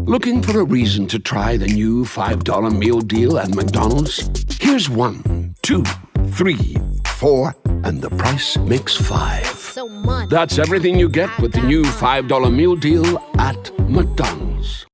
Looking for a reason to try the new $5 meal deal at McDonald's? Here's 1, 2, 3, 4, and the price makes 5. So much. That's everything you get with the new $5 meal deal at McDonald's.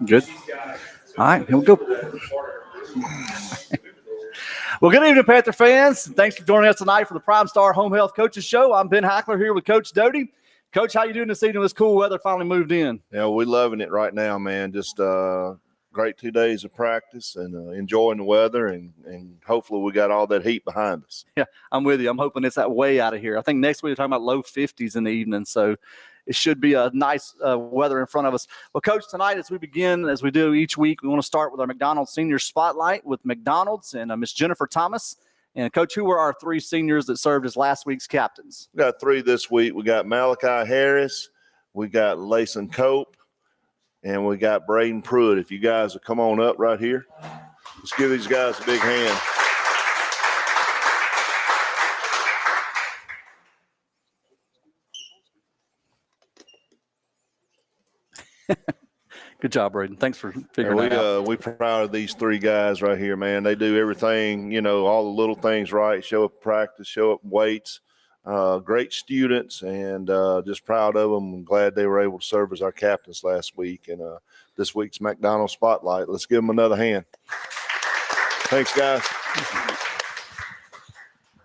Good. All right, here we go. Well, good evening, Panther fans. Thanks for joining us tonight for the PrimeStar Home Health Coaches Show. I'm Ben Hackler here with Coach Doty. Coach, how you doing this evening? This cool weather finally moved in. Yeah, we're loving it right now, man. Just great 2 days of practice and enjoying the weather, and hopefully we got all that heat behind us. Yeah, I'm with you. I'm hoping it's that way out of here. I think next week we're talking about low 50s in the evening, so it should be a nice weather in front of us. Well, Coach, tonight as we begin, as we do each week, we want to start with our McDonald's Senior Spotlight with McDonald's and Miss Jennifer Thomas. And, Coach, who were our 3 seniors that served as last week's captains? We got 3 this week. We got Malachi Harris, we got Layson Cope, and we got Braden Pruitt. If you guys will come on up right here, let's give these guys a big hand. Good job, Braden. Thanks for figuring that out. We're proud of these 3 guys right here, man. They do everything, all the little things right, show up practice, show up weights. Great students, and just proud of them. I'm glad they were able to serve as our captains last week. And this week's McDonald's Spotlight, let's give them another hand. Thanks, guys.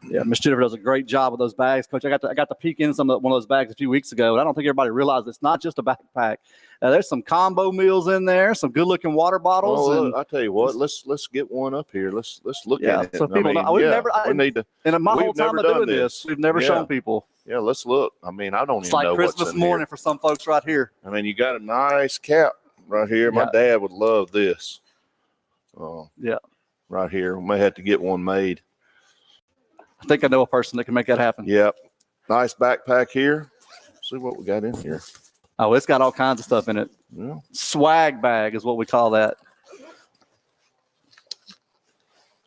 Yeah, Miss Jennifer does a great job with those bags. Coach, I got to peek in one of those bags a few weeks ago, and I don't think everybody realized it's not just a backpack. There's some combo meals in there, some good-looking water bottles. Well, I tell you what, let's get one up here. Let's look at it. So people know. We've never doing this, we've never shown people. Yeah, let's look. I don't even know what's in here. It's like Christmas morning for some folks right here. You got a nice cap right here. My dad would love this. Right here. We may have to get one made. I think I know a person that can make that happen. Yep. Nice backpack here. See what we got in here. Oh, it's got all kinds of stuff in it. Yeah. Swag bag is what we call that.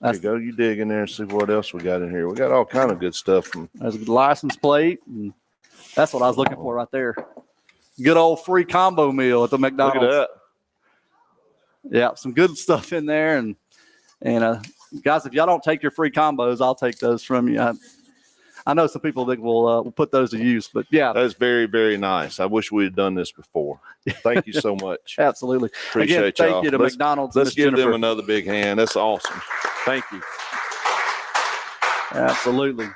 There you go. You dig in there and see what else we got in here. We got all kind of good stuff. There's a license plate. And that's what I was looking for right there. Good old free combo meal at the McDonald's. Look at that. Yeah, some good stuff in there. And guys, if y'all don't take your free combos, I'll take those from you. I know some people that will put those to use, but yeah. That's very, very nice. I wish we had done this before. Thank you so much. Absolutely. Appreciate y'all. Thank you to McDonald's. Let's give Jennifer. them another big hand. That's awesome. Thank you. Absolutely.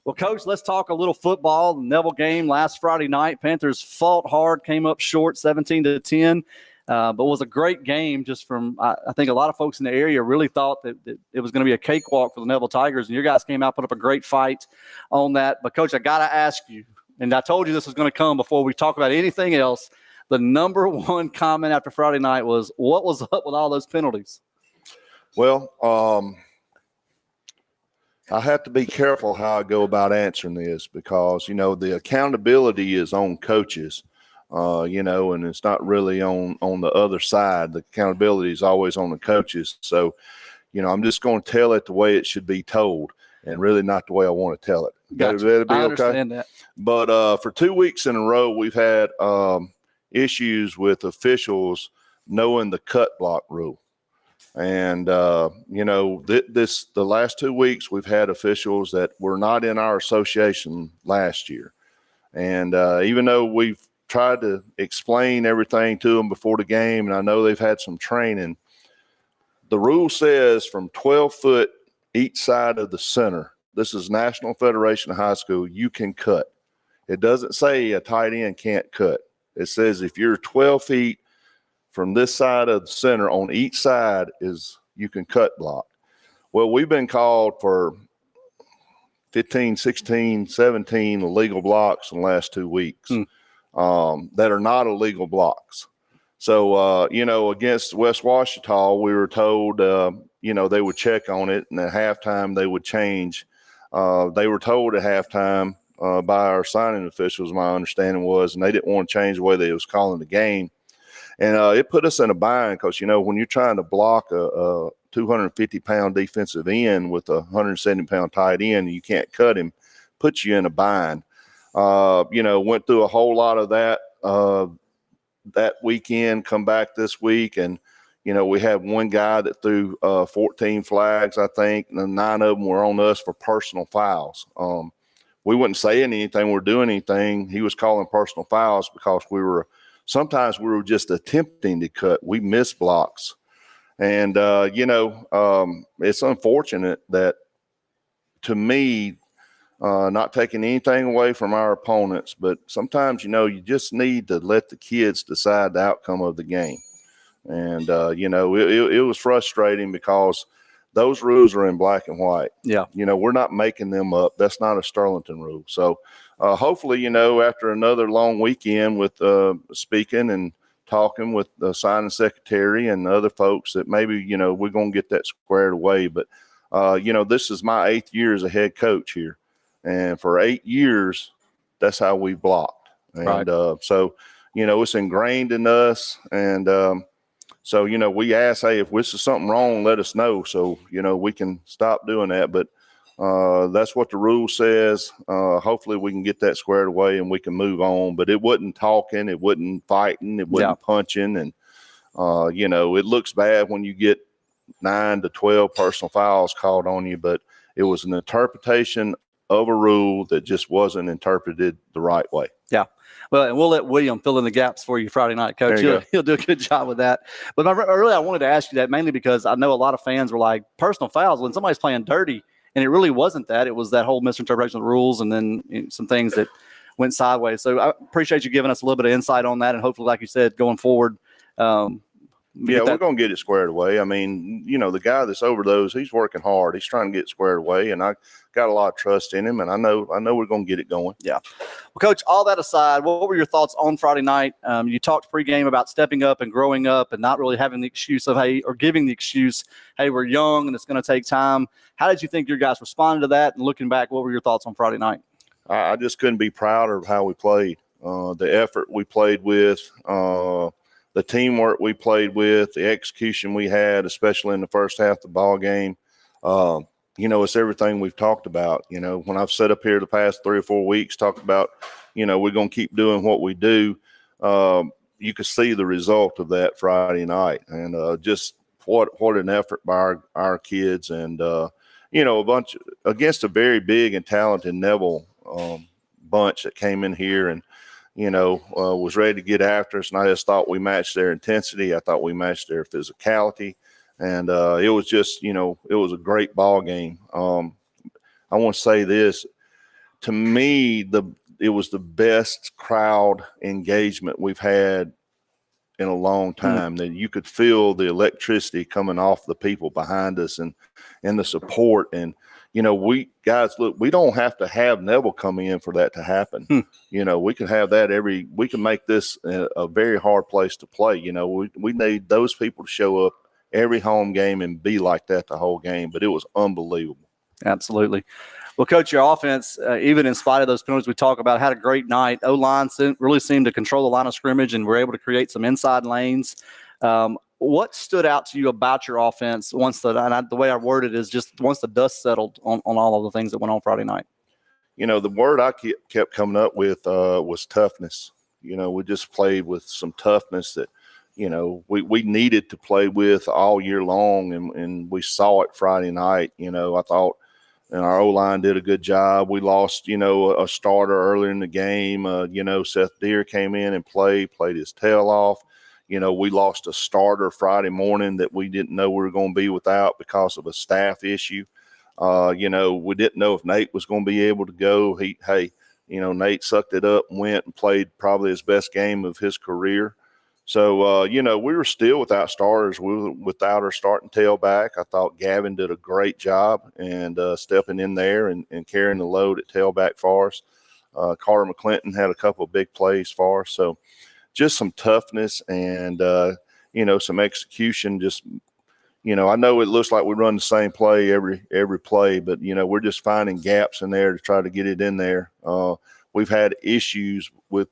Well, Coach, let's talk a little football. The Neville game last Friday night. Panthers fought hard, came up short 17-10. But it was a great game just from, I think a lot of folks in the area really thought that it was going to be a cakewalk for the Neville Tigers, and your guys came out, put up a great fight on that. But, Coach, I got to ask you, and I told you this was going to come before we talk about anything else, the number one comment after Friday night was, what was up with all those penalties? Well, I have to be careful how I go about answering this because, the accountability is on coaches. And it's not really on the other side. The accountability is always on the coaches. So, I'm just going to tell it the way it should be told and really not the way I want to tell it. Gotcha. That'd be I okay? understand that. But for 2 weeks in a row, we've had issues with officials knowing the cut block rule. And, the last 2 weeks we've had officials that were not in our association last year. And even though we've tried to explain everything to them before the game, and I know they've had some training. The rule says from 12 foot each side of the center, this is National Federation of High School, you can cut. It doesn't say a tight end can't cut. It says if you're 12 feet from this side of the center on each side is you can cut block. Well, we've been called for 15, 16, 17 illegal blocks in the last 2 weeks. That are not illegal blocks. So, against West Washita, we were told, they would check on it, and at halftime they would change. They were told at halftime by our signing officials, my understanding was, and they didn't want to change the way they was calling the game. And it put us in a bind because, when you're trying to block a 250-pound defensive end with a 170-pound tight end and you can't cut him, puts you in a bind. Went through a whole lot of that that weekend, come back this week. And, we had one guy that threw 14 flags, I think, and 9 of them were on us for personal fouls. We wasn't saying anything, we were doing anything. He was calling personal fouls because we were sometimes we were just attempting to cut. We missed blocks. And, it's unfortunate that, to me, not taking anything away from our opponents, but sometimes, you just need to let the kids decide the outcome of the game. And, it was frustrating because those rules are in black and white. Yeah. We're not making them up. That's not a Sterlington rule. So hopefully, after another long weekend with speaking and talking with the signing secretary and other folks, that maybe, we're going to get that squared away. But, this is my 8th year as a head coach here. And for 8 years, that's how we blocked. And right. So, it's ingrained in us. And so, we ask, hey, if this is something wrong, let us know so, we can stop doing that. But that's what the rule says. Hopefully we can get that squared away and we can move on. But it wasn't talking, it wasn't fighting, it wasn't punching. And, it looks bad when you get 9 to 12 personal fouls called on you, but it was an interpretation of a rule that just wasn't interpreted the right way. Yeah. Well, and we'll let William fill in the gaps for you Friday night, Coach. He'll do a good job with that. But I wanted to ask you that mainly because I know a lot of fans were like, personal fouls, when somebody's playing dirty, and it really wasn't that. It was that whole misinterpretation of the rules and then some things that went sideways. So I appreciate you giving us a little bit of insight on that. And hopefully, like you said, going forward, we're going to get it squared away. I mean, the guy that's over those, he's working hard. He's trying to get it squared away, and I got a lot of trust in him, and I know we're going to get it going. Yeah. Well, Coach, all that aside, what were your thoughts on Friday night? You talked pregame about stepping up and growing up and not really having the excuse of, hey, or giving the excuse, hey, we're young and it's going to take time. How did you think your guys responded to that? And looking back, what were your thoughts on Friday night? I just couldn't be prouder of how we played, the effort we played with, the teamwork we played with, the execution we had, especially in the first half of the ball game. It's everything we've talked about. When I've sat up here the past 3 or 4 weeks, talked about, we're going to keep doing what we do. You could see the result of that Friday night, and just what an effort by our kids, and a bunch against a very big and talented Neville bunch that came in here and was ready to get after us. And I just thought we matched their intensity. I thought we matched their physicality. And it was just, it was a great ball game. I want to say this. To me, it was the best crowd engagement we've had in a long time. That you could feel the electricity coming off the people behind us and the support. And, we don't have to have Neville come in for that to happen. We can have that we can make this a very hard place to play. We need those people to show up every home game and be like that the whole game. But it was unbelievable. Absolutely. Well, Coach, your offense, even in spite of those penalties we talk about, had a great night. O-line really seemed to control the line of scrimmage and were able to create some inside lanes. What stood out to you about your offense the way I worded it is just once the dust settled on all of the things that went on Friday night? The word I kept coming up with was toughness. We just played with some toughness that, we needed to play with all year long, and we saw it Friday night. I thought, and our O-line did a good job. We lost, a starter earlier in the game. Seth Deere came in and played his tail off. We lost a starter Friday morning that we didn't know we were going to be without because of a staff issue. We didn't know if Nate was going to be able to go. Nate sucked it up and went and played probably his best game of his career. So, we were still without starters. We were without our starting tailback. I thought Gavin did a great job and stepping in there and carrying the load at tailback for us. Carter McClinton had a couple of big plays for us. So, just some toughness and, some execution. Just, I know it looks like we run the same play every play, but, we're just finding gaps in there to try to get it in there. We've had issues with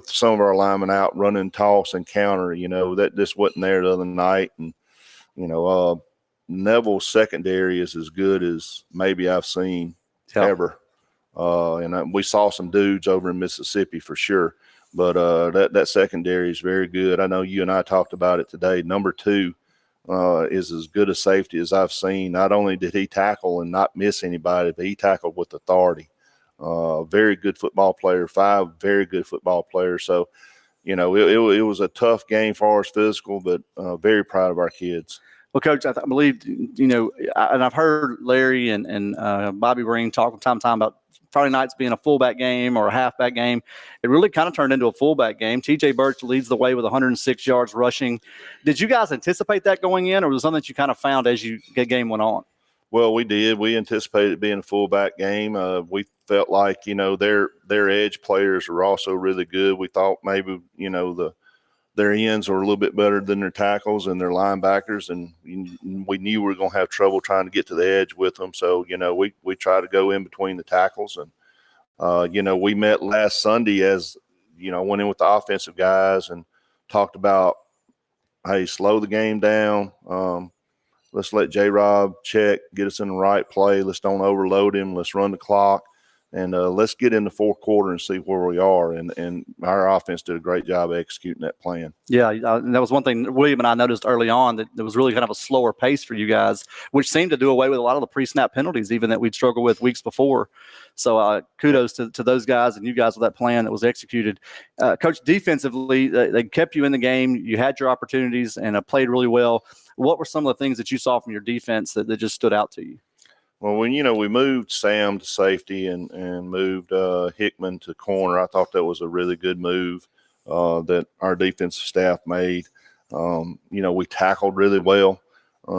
some of our linemen out running toss and counter, that just wasn't there the other night. And, Neville's secondary is as good as maybe I've seen ever. And we saw some dudes over in Mississippi for sure. But that secondary is very good. I know you and I talked about it today. Number 2 is as good a safety as I've seen. Not only did he tackle and not miss anybody, but he tackled with authority. Very good football player. 5 very good football players. So, it was a tough game for us physical, but very proud of our kids. Well, Coach, I believe, and I've heard Larry and Bobby Green talk from time to time about Friday nights being a fullback game or a halfback game. It really kind of turned into a fullback game. TJ Birch leads the way with 106 yards rushing. Did you guys anticipate that going in, or was it something that you kind of found as the game went on? Well, we did. We anticipated it being a fullback game. We felt like, their edge players were also really good. We thought maybe, their ends were a little bit better than their tackles and their linebackers, and we knew we were going to have trouble trying to get to the edge with them. So, we try to go in between the tackles. And, we met last Sunday as, went in with the offensive guys and talked about, hey, slow the game down. Let's let J-Rob check, get us in the right play. Let's don't overload him. Let's run the clock. And let's get in the fourth quarter and see where we are. And our offense did a great job executing that plan. Yeah, and that was one thing William and I noticed early on, that there was really kind of a slower pace for you guys, which seemed to do away with a lot of the pre-snap penalties even that we'd struggled with weeks before. So kudos to those guys and you guys with that plan that was executed. Coach, defensively, they kept you in the game. You had your opportunities and played really well. What were some of the things that you saw from your defense that just stood out to you? Well, when, we moved Sam to safety and moved Hickman to corner, I thought that was a really good move that our defensive staff made. We tackled really well.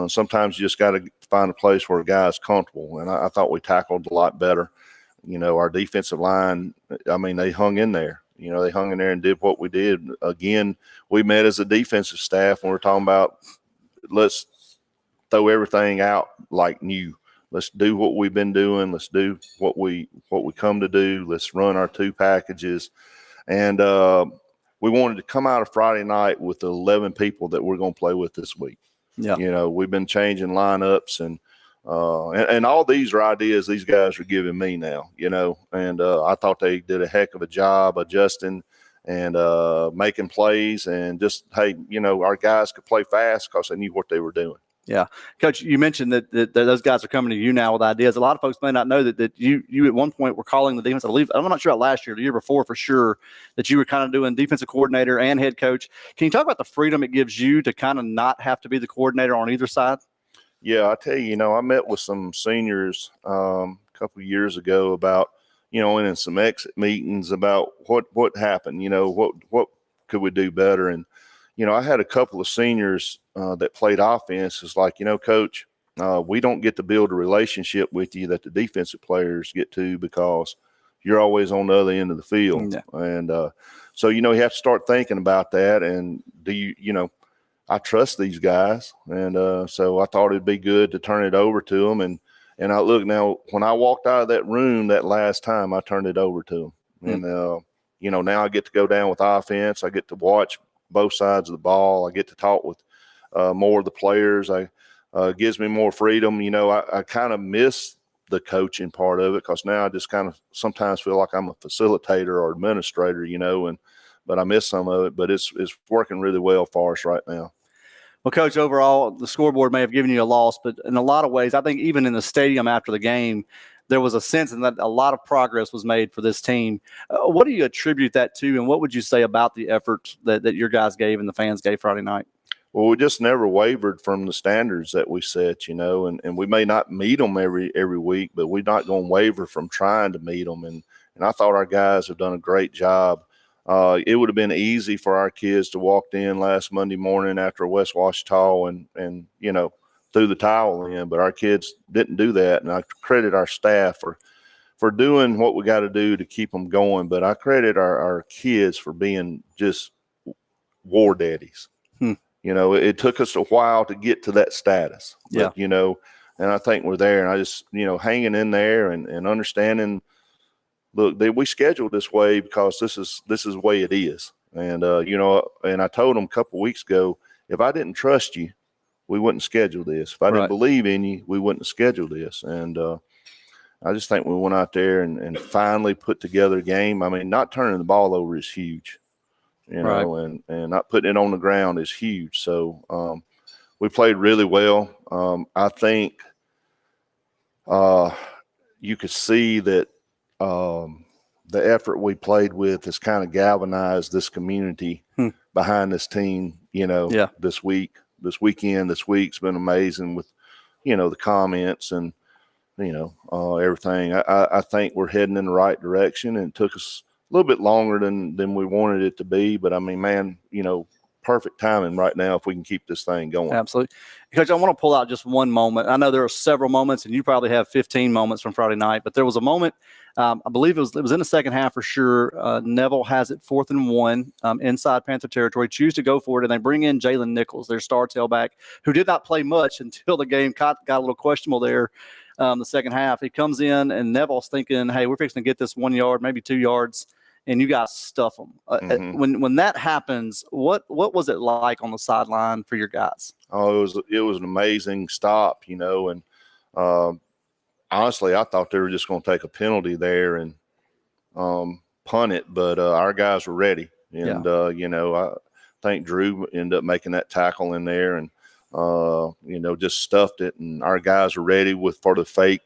Sometimes you just got to find a place where a guy's comfortable, and I thought we tackled a lot better. Our defensive line, they hung in there. They hung in there and did what we did. Again, we met as a defensive staff and we're talking about let's throw everything out like new. Let's do what we've been doing. Let's do what we come to do. Let's run our two packages. And we wanted to come out of Friday night with 11 people that we're going to play with this week. Yeah. We've been changing lineups and all these are ideas these guys are giving me now, and I thought they did a heck of a job adjusting and making plays and just, hey, our guys could play fast because they knew what they were doing. Yeah. Coach, you mentioned that those guys are coming to you now with ideas. A lot of folks may not know that you at one point were calling the defensive lead. I'm not sure about last year, the year before for sure, that you were kind of doing defensive coordinator and head coach. Can you talk about the freedom it gives you to kind of not have to be the coordinator on either side? Yeah, I tell you, I met with some seniors a couple of years ago about, and in some exit meetings about what happened, what could we do better. And, I had a couple of seniors that played offense. It's like, Coach, we don't get to build a relationship with you that the defensive players get to because you're always on the other end of the field. Yeah. And so, you have to start thinking about that. And do you, I trust these guys. And so I thought it'd be good to turn it over to them. And I look now, when I walked out of that room that last time, I turned it over to them. And, now I get to go down with offense. I get to watch both sides of the ball. I get to talk with more of the players. Gives me more freedom. I kind of miss the coaching part of it because now I just kind of sometimes feel like I'm a facilitator or administrator, but I miss some of it. But it's working really well for us right now. Well, Coach, overall, the scoreboard may have given you a loss, but in a lot of ways, I think even in the stadium after the game, there was a sense that a lot of progress was made for this team. What do you attribute that to, and what would you say about the effort that your guys gave and the fans gave Friday night? Well, we just never wavered from the standards that we set, and we may not meet them every week, but we're not going to waver from trying to meet them. And I thought our guys have done a great job. It would have been easy for our kids to walk in last Monday morning after West Ouachita and threw the towel in, but our kids didn't do that. And I credit our staff for doing what we got to do to keep them going. But I credit our kids for being just war daddies. It took us a while to get to that status. Yeah. But, and I think we're there. And I just, hanging in there and understanding, look, we scheduled this way because this is the way it is. And, and I told them a couple of weeks ago, if I didn't trust you, we wouldn't schedule this. If I didn't believe in you, we wouldn't schedule this. And I just think we went out there and finally put together a game. Not turning the ball over is huge, and not putting it on the ground is huge. So we played really well. I think you could see that the effort we played with has kind of galvanized this community behind this team, this weekend, this week's been amazing with, the comments and, everything. I think we're heading in the right direction, and it took us a little bit longer than we wanted it to be. But I mean, man, perfect timing right now if we can keep this thing going. Absolutely. Coach, I want to pull out just one moment. I know there are several moments, and you probably have 15 moments from Friday night, but there was a moment, I believe it was in the second half for sure. Neville has it 4th and 1 inside Panther territory, choose to go for it, and they bring in Jalen Nichols, their star tailback, who did not play much until the game got a little questionable there the second half. He comes in, and Neville's thinking, hey, we're fixing to get this 1 yard, maybe 2 yards, and you guys stuff them. When that happens, what was it like on the sideline for your guys? Oh, it was an amazing stop, and honestly, I thought they were just going to take a penalty there and punt it, but our guys were ready, and I think Drew ended up making that tackle in there, and just stuffed it, and our guys are ready for the fake,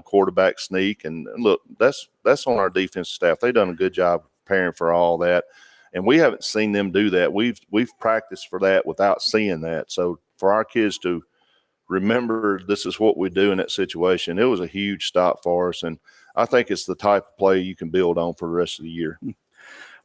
quarterback sneak. And look, that's on our defensive staff. They've done a good job preparing for all that, and we haven't seen them do that. We've practiced for that without seeing that. So for our kids to remember this is what we do in that situation, it was a huge stop for us, and I think it's the type of play you can build on for the rest of the year.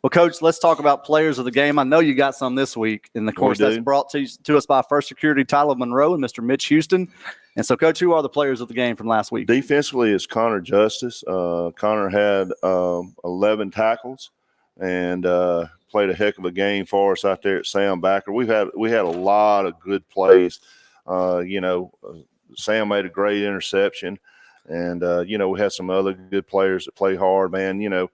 Well, Coach, let's talk about players of the game. I know you got some this week, and of course that's brought to us by First Security Title of Monroe and Mr. Mitch Houston. And so, Coach, who are the players of the game from last week? Defensively is Connor Justice. Connor had 11 tackles and played a heck of a game for us out there at Sam Backer. We had a lot of good plays. Sam made a great interception, and we had some other good players that play hard, man.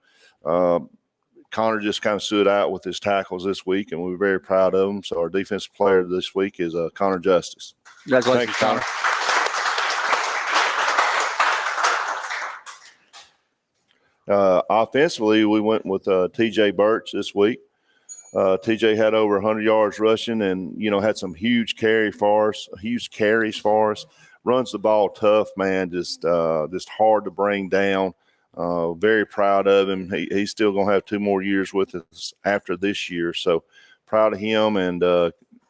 Connor just kind of stood out with his tackles this week, and we were very proud of him. So our defensive player this week is Connor Justice. Congratulations, Connor. Offensively, we went with TJ Birch this week. TJ had over 100 yards rushing, and had some huge carries for us. Runs the ball tough, man. Just hard to bring down. Very proud of him. He's still going to have 2 more years with us after this year. So proud of him. And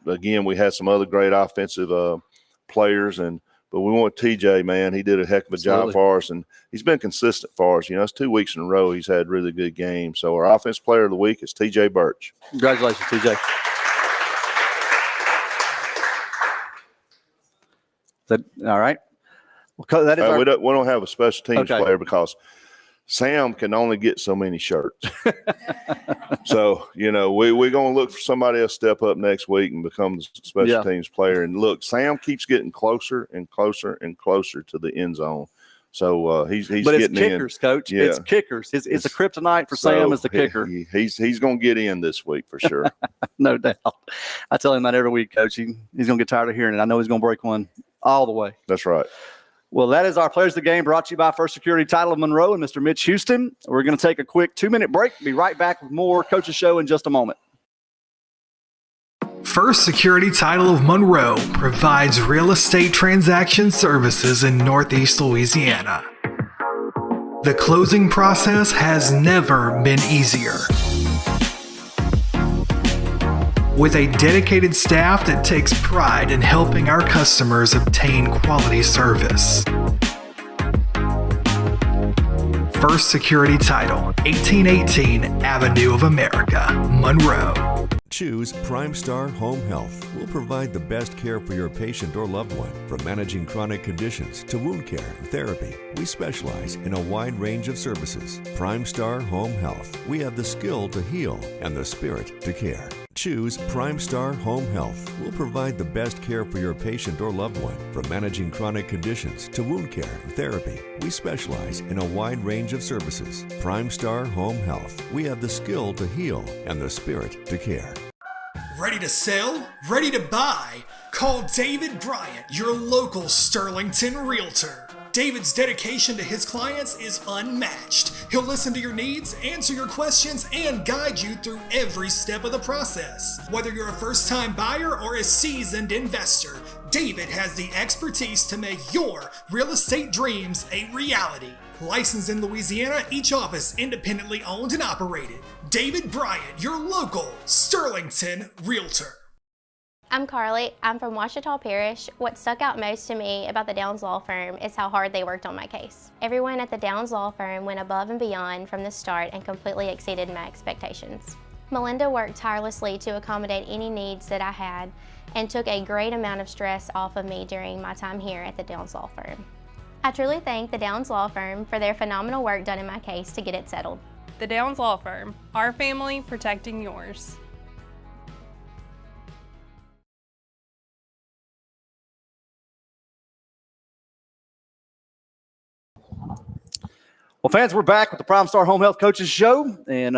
again, we had some other great offensive players, but we want TJ, man. He did a heck of a job for us, and he's been consistent for us. It's 2 weeks in a row he's had really good games. So our offensive player of the week is TJ Birch. Congratulations, TJ. Is that all right? Well, that is we don't have a special teams player because Sam can only get so many shirts. So, we're going to look for somebody else to step up next week and become the special teams player. And look, Sam keeps getting closer and closer and closer to the end zone. So he's getting in. But it's kickers, Coach. Yeah. It's kickers. It's a kryptonite for Sam as the kicker. He's going to get in this week for sure. No doubt. I tell him that every week, Coach. He's going to get tired of hearing it. I know he's going to break one all the way. That's right. Well, that is our Players of the Game, brought to you by First Security Title of Monroe and Mr. Mitch Houston. We're going to take a quick 2-minute break. Be right back with more Coach's Show in just a moment. First Security Title of Monroe provides real estate transaction services in Northeast Louisiana. The closing process has never been easier. With a dedicated staff that takes pride in helping our customers obtain quality service. First Security Title, 1818 Avenue of America, Monroe. Choose PrimeStar Home Health. We'll provide the best care for your patient or loved one. From managing chronic conditions to wound care and therapy, we specialize in a wide range of services. PrimeStar Home Health. We have the skill to heal and the spirit to care. Choose PrimeStar Home Health. We'll provide the best care for your patient or loved one. From managing chronic conditions to wound care and therapy, we specialize in a wide range of services. PrimeStar Home Health. We have the skill to heal and the spirit to care. Ready to sell? Ready to buy? Call David Bryant, your local Sterlington realtor. David's dedication to his clients is unmatched. He'll listen to your needs, answer your questions, and guide you through every step of the process. Whether you're a first-time buyer or a seasoned investor, David has the expertise to make your real estate dreams a reality. Licensed in Louisiana, each office independently owned and operated. David Bryant, your local Sterlington Realtor. I'm Carly. I'm from Ouachita Parish. What stuck out most to me about the Downs Law Firm is how hard they worked on my case. Everyone at the Downs Law Firm went above and beyond from the start and completely exceeded my expectations. Melinda worked tirelessly to accommodate any needs that I had and took a great amount of stress off of me during my time here at the Downs Law Firm. I truly thank the Downs Law Firm for their phenomenal work done in my case to get it settled. The Downs Law Firm, our family protecting yours. Well, fans, we're back with the PrimeStar Home Health Coaches Show. And,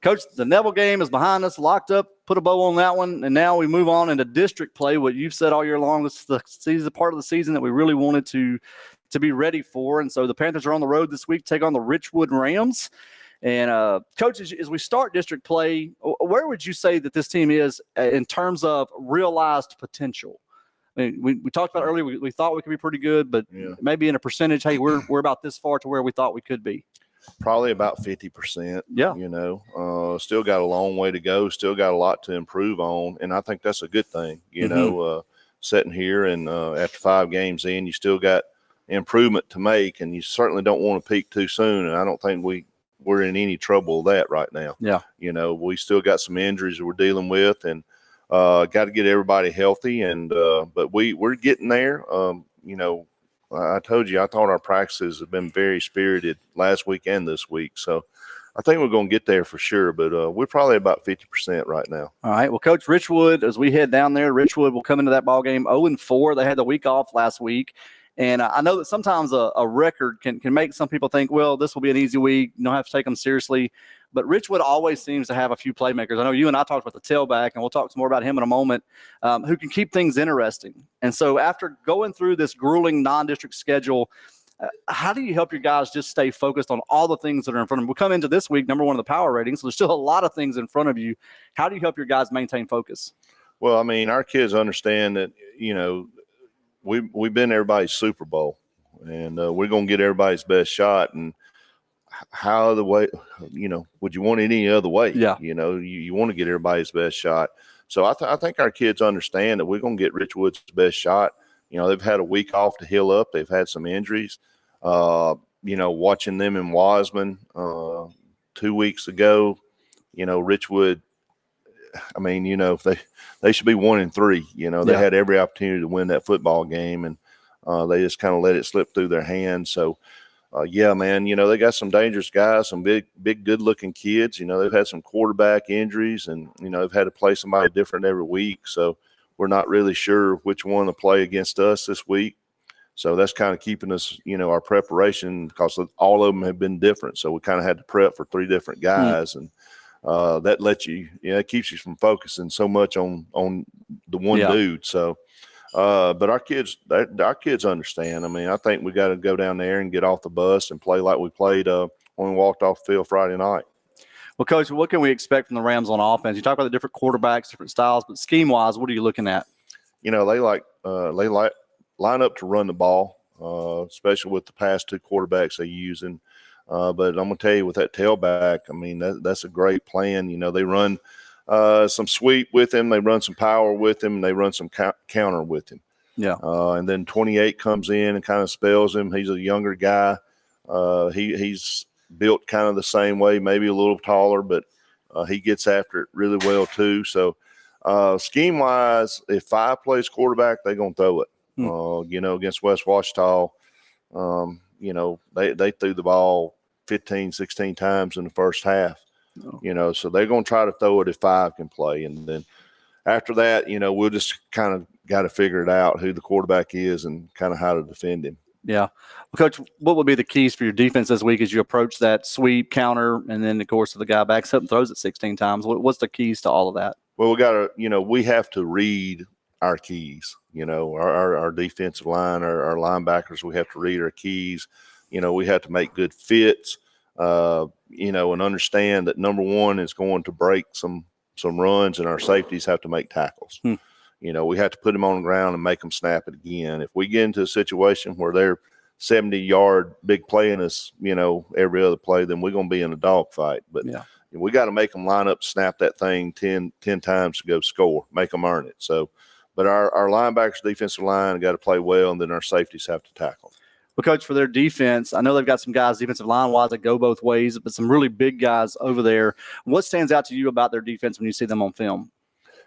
Coach, the Neville game is behind us, locked up, put a bow on that one. And now we move on into district play, what you've said all year long. This is the season, part of the season that we really wanted to be ready for. And so the Panthers are on the road this week, take on the Richwood Rams. And, Coach, as we start district play, where would you say that this team is in terms of realized potential? I mean, we talked about earlier, we thought we could be pretty good, but maybe in a percentage, hey, we're about this far to where we thought we could be. Probably about 50%. Yeah. Still got a long way to go, still got a lot to improve on. And I think that's a good thing, sitting here and after 5 games in, you still got improvement to make, and you certainly don't want to peak too soon. And I don't think we're in any trouble with that right now. Yeah. We still got some injuries that we're dealing with, and got to get everybody healthy, and but we're getting there. I told you I thought our practices have been very spirited last week and this week, so I think we're going to get there for sure. But we're probably about 50% right now. All right. Well, Coach, Richwood, as we head down there, Richwood will come into that ball game 0-4. They had the week off last week. And I know that sometimes a record can make some people think, well, this will be an easy week. You don't have to take them seriously. But Richwood always seems to have a few playmakers. I know you and I talked about the tailback, and we'll talk some more about him in a moment, who can keep things interesting. And so after going through this grueling non-district schedule, how do you help your guys just stay focused on all the things that are in front of them? We'll come into this week, number 1 in the power rating, so there's still a lot of things in front of you. How do you help your guys maintain focus? Well, I mean, our kids understand that, we've been everybody's Super Bowl, and we're going to get everybody's best shot. And how other way, would you want it any other way? Yeah. You want to get everybody's best shot. So I think our kids understand that we're going to get Richwood's best shot. They've had a week off to heal up. They've had some injuries. Watching them in Wiseman 2 weeks ago, Richwood, I mean, they should be 1-3. They had every opportunity to win that football game, and they just kind of let it slip through their hands. So, man, they got some dangerous guys, some big, good-looking kids. They've had some quarterback injuries, and, they've had to play somebody different every week. So we're not really sure which one to play against us this week. So that's kind of keeping us, our preparation, because all of them have been different. So we kind of had to prep for 3 different guys, and that lets you, it keeps you from focusing so much on the one dude. So, but our kids understand. I mean, I think we got to go down there and get off the bus and play like we played when we walked off the field Friday night. Well, Coach, what can we expect from the Rams on offense? You talk about the different quarterbacks, different styles, but scheme-wise, what are you looking at? They line up to run the ball, especially with the past 2 quarterbacks they're using. But I'm going to tell you, with that tailback, I mean, that's a great plan. They run some sweep with him, they run some power with him, and they run some counter with him. Yeah. And then 28 comes in and kind of spells him. He's a younger guy. He's built kind of the same way, maybe a little taller, but he gets after it really well too. So scheme-wise, if 5 plays quarterback, they're going to throw it. Against West Ouachita, they threw the ball 15, 16 times in the first half. So they're going to try to throw it if 5 can play. And then after that, we'll just kind of got to figure it out who the quarterback is and kind of how to defend him. Yeah. Well, Coach, what would be the keys for your defense this week as you approach that sweep, counter, and then, of course, the guy backs up and throws it 16 times? What's the keys to all of that? Well, we got to, we have to read our keys. Our defensive line, our linebackers, we have to read our keys. We have to make good fits, and understand that number 1 is going to break some runs, and our safeties have to make tackles. We have to put them on the ground and make them snap it again. If we get into a situation where 70-yard big play in us, every other play, then we're going to be in a dogfight. But we got to make them line up, snap that thing 10 times to go score, make them earn it. So, but our linebackers, defensive line, got to play well, and then our safeties have to tackle. Well, Coach, for their defense, I know they've got some guys defensive line-wise that go both ways, but some really big guys over there. What stands out to you about their defense when you see them on film?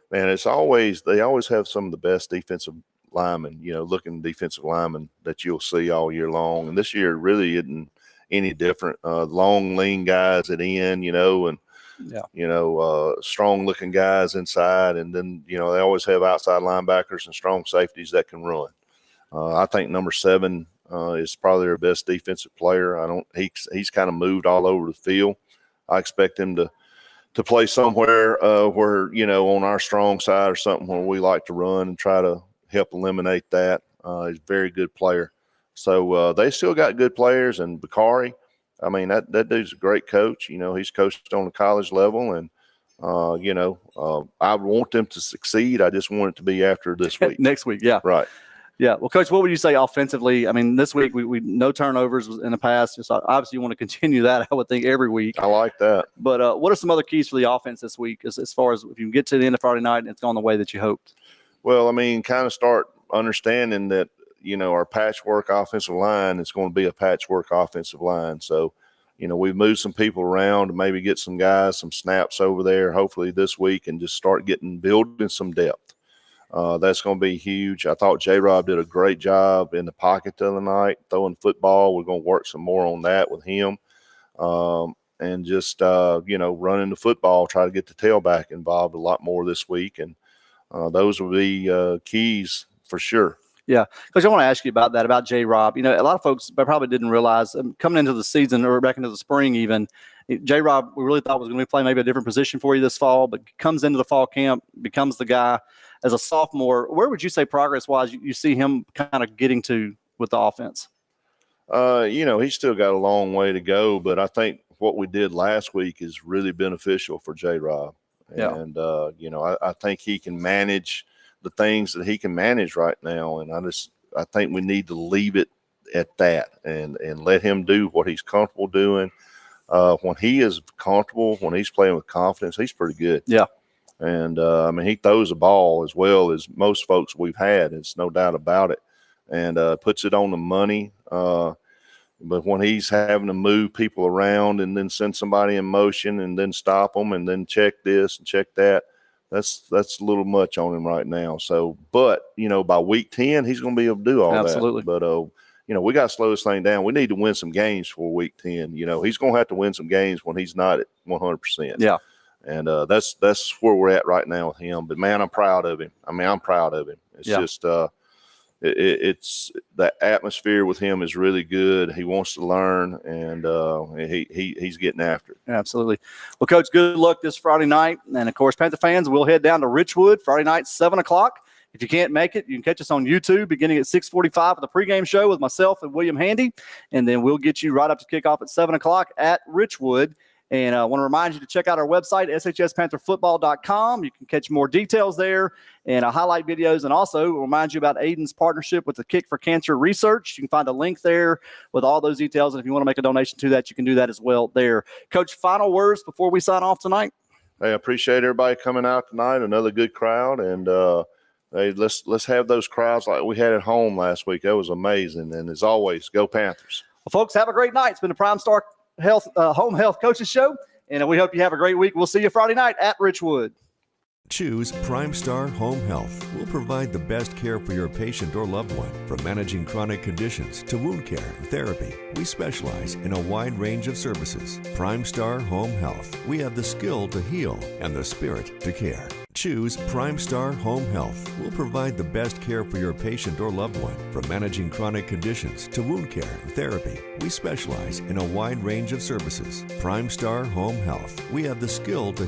Man, they always have some of the best defensive linemen, looking defensive linemen that you'll see all year long. And this year really isn't any different. Long, lean guys at end, and strong looking guys inside. And then, they always have outside linebackers and strong safeties that can run. I think number 7 is probably their best defensive player. He's kind of moved all over the field. I expect him to play somewhere where, on our strong side or something where we like to run and try to help eliminate that. He's a very good player. So they still got good players. And Bakari, I mean, that dude's a great coach. He's coached on the college level. And, I want them to succeed. I just want it to be after this week. Next week, yeah. Right. Yeah. Well, Coach, what would you say offensively? I mean, this week we no turnovers in the past. Just obviously you want to continue that, I would think, every week. I like that. But what are some other keys for the offense this week as far as if you can get to the end of Friday night and it's gone the way that you hoped? Well, I mean, kind of start understanding that, our patchwork offensive line is going to be a patchwork offensive line. So, we've moved some people around to maybe get some guys, some snaps over there, hopefully this week, and just start building some depth. That's going to be huge. I thought J-Rob did a great job in the pocket the other night, throwing football. We're going to work some more on that with him. And just, running the football, try to get the tailback involved a lot more this week. And those will be keys for sure. Yeah, Coach, I want to ask you about that, about J-Rob. A lot of folks probably didn't realize coming into the season or back into the spring even, J-Rob, we really thought was going to be playing maybe a different position for you this fall, but comes into the fall camp, becomes the guy as a sophomore. Where would you say progress-wise you see him kind of getting to with the offense? He's still got a long way to go, but I think what we did last week is really beneficial for J-Rob. And, I think he can manage the things that he can manage right now. And I think we need to leave it at that and let him do what he's comfortable doing. When he is comfortable, when he's playing with confidence, he's pretty good. Yeah. And, he throws the ball as well as most folks we've had. It's no doubt about it. And puts it on the money. But when he's having to move people around and then send somebody in motion and then stop them and then check this and check that, that's a little much on him right now. So, but, by week 10, he's going to be able to do all that. Absolutely. But, we got to slow this thing down. We need to win some games for week 10. He's going to have to win some games when he's not at 100%. Yeah. And that's where we're at right now with him. But, man, I'm proud of him. I'm proud of him. It's just it's the atmosphere with him is really good. He wants to learn, and he's getting after it. Absolutely. Well, Coach, good luck this Friday night. And, of course, Panther fans, we'll head down to Richwood Friday night, 7 o'clock. If you can't make it, you can catch us on YouTube beginning at 6:45 for the pregame show with myself and William Handy. And then we'll get you right up to kickoff at 7 o'clock at Richwood. And I want to remind you to check out our website, shspantherfootball.com. You can catch more details there and highlight videos. And also remind you about Aiden's partnership with the Kick for Cancer Research. You can find a link there with all those details. And if you want to make a donation to that, you can do that as well there. Coach, final words before we sign off tonight? Hey, I appreciate everybody coming out tonight. Another good crowd. And hey, let's have those crowds like we had at home last week. That was amazing. And as always, go Panthers. Well, folks, have a great night. It's been the PrimeStar Home Health Coaches Show, and we hope you have a great week. We'll see you Friday night at Richwood. Choose PrimeStar Home Health. We'll provide the best care for your patient or loved one. From managing chronic conditions to wound care and therapy, we specialize in a wide range of services. PrimeStar Home Health. We have the skill to heal and the spirit to care. Choose PrimeStar Home Health. We'll provide the best care for your patient or loved one. From managing chronic conditions to wound care and therapy, we specialize in a wide range of services. PrimeStar Home Health. We have the skill to